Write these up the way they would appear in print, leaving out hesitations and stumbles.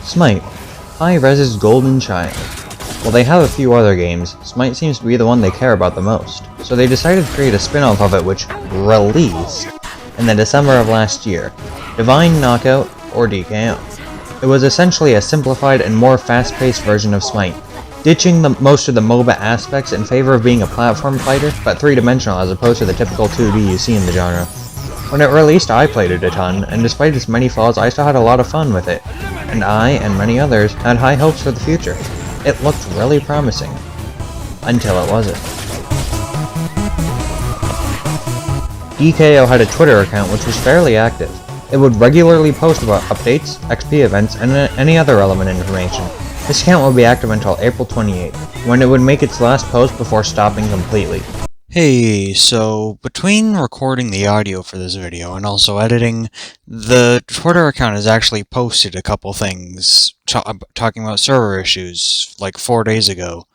Smite, high-res's golden child. While they have a few other games, Smite seems to be the one they care about the most, so they decided to create a spin-off of it which released in the December of last year, Divine Knockout, or DKO. It was essentially a simplified and more fast-paced version of Smite, ditching most of the MOBA aspects in favor of being a platform fighter, but three-dimensional as opposed to the typical 2D you see in the genre. When it released, I played it a ton, and despite its many flaws, I still had a lot of fun with it, and I, and many others, had high hopes for the future. It looked really promising. Until it wasn't. DKO had a Twitter account which was fairly active. It would regularly post about updates, XP events, and any other relevant information. This account would be active until April 28th, when it would make its last post before stopping completely. Hey, so between recording the audio for this video and also editing, the Twitter account has actually posted a couple things talking about server issues like 4 days ago.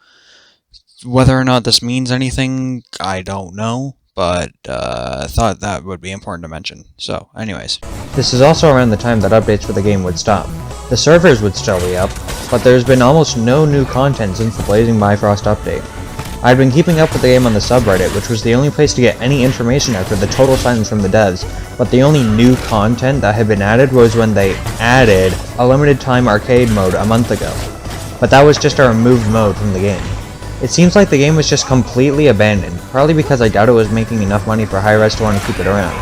Whether or not this means anything, I don't know, but I thought that would be important to mention. So, anyways. This is also around the time that updates for the game would stop. The servers would still be up, but there's been almost no new content since the Blazing Bifrost update. I'd been keeping up with the game on the subreddit, which was the only place to get any information after the total silence from the devs, but the only new content that had been added was when they added a limited time arcade mode a month ago. But that was just a removed mode from the game. It seems like the game was just completely abandoned, probably because I doubt it was making enough money for Hi-Rez to want to keep it around.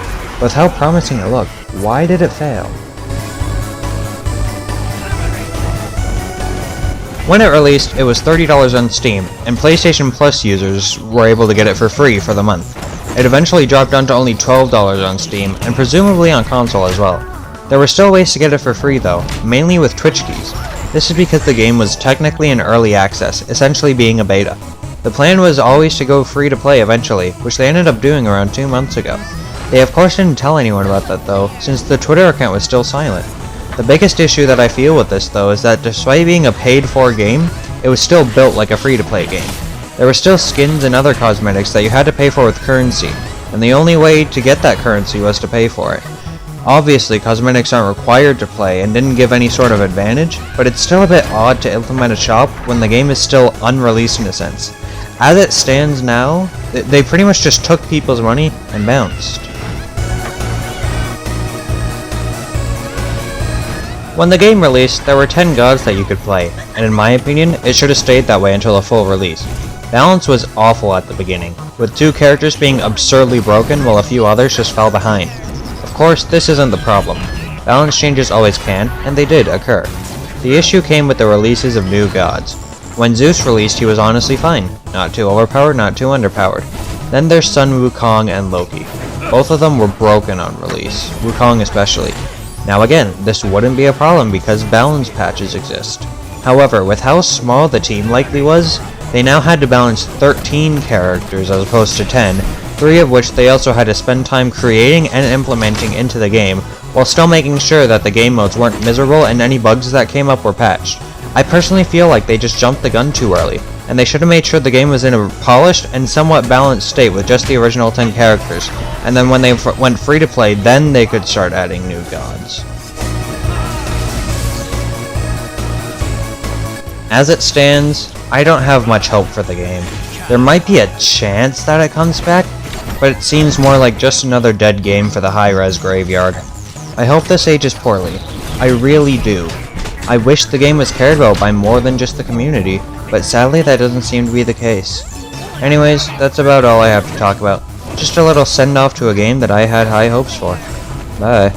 With how promising it looked, why did it fail? When it released, it was $30 on Steam, and PlayStation Plus users were able to get it for free for the month. It eventually dropped down to only $12 on Steam, and presumably on console as well. There were still ways to get it for free though, mainly with Twitch keys. This is because the game was technically in early access, essentially being a beta. The plan was always to go free to play eventually, which they ended up doing around 2 months ago. They of course didn't tell anyone about that though, since the Twitter account was still silent. The biggest issue that I feel with this though is that despite being a paid-for game, it was still built like a free-to-play game. There were still skins and other cosmetics that you had to pay for with currency, and the only way to get that currency was to pay for it. Obviously, cosmetics aren't required to play and didn't give any sort of advantage, but it's still a bit odd to implement a shop when the game is still unreleased in a sense. As it stands now, they pretty much just took people's money and bounced. When the game released, there were 10 gods that you could play, and in my opinion, it should have stayed that way until a full release. Balance was awful at the beginning, with 2 characters being absurdly broken while a few others just fell behind. Of course, this isn't the problem. Balance changes always can, and they did occur. The issue came with the releases of new gods. When Zeus released, he was honestly fine. Not too overpowered, not too underpowered. Then there's Sun Wukong and Loki. Both of them were broken on release, Wukong especially. Now again, this wouldn't be a problem because balance patches exist. However, with how small the team likely was, they now had to balance 13 characters as opposed to 10, 3 of which they also had to spend time creating and implementing into the game, while still making sure that the game modes weren't miserable and any bugs that came up were patched. I personally feel like they just jumped the gun too early, and they should have made sure the game was in a polished and somewhat balanced state with just the original 10 characters, and then when they went free to play, then they could start adding new gods. As it stands, I don't have much hope for the game. There might be a chance that it comes back, but it seems more like just another dead game for the high-res graveyard. I hope this ages poorly. I really do. I wish the game was cared about by more than just the community, but sadly that doesn't seem to be the case. Anyways, that's about all I have to talk about. Just a little send-off to a game that I had high hopes for. Bye.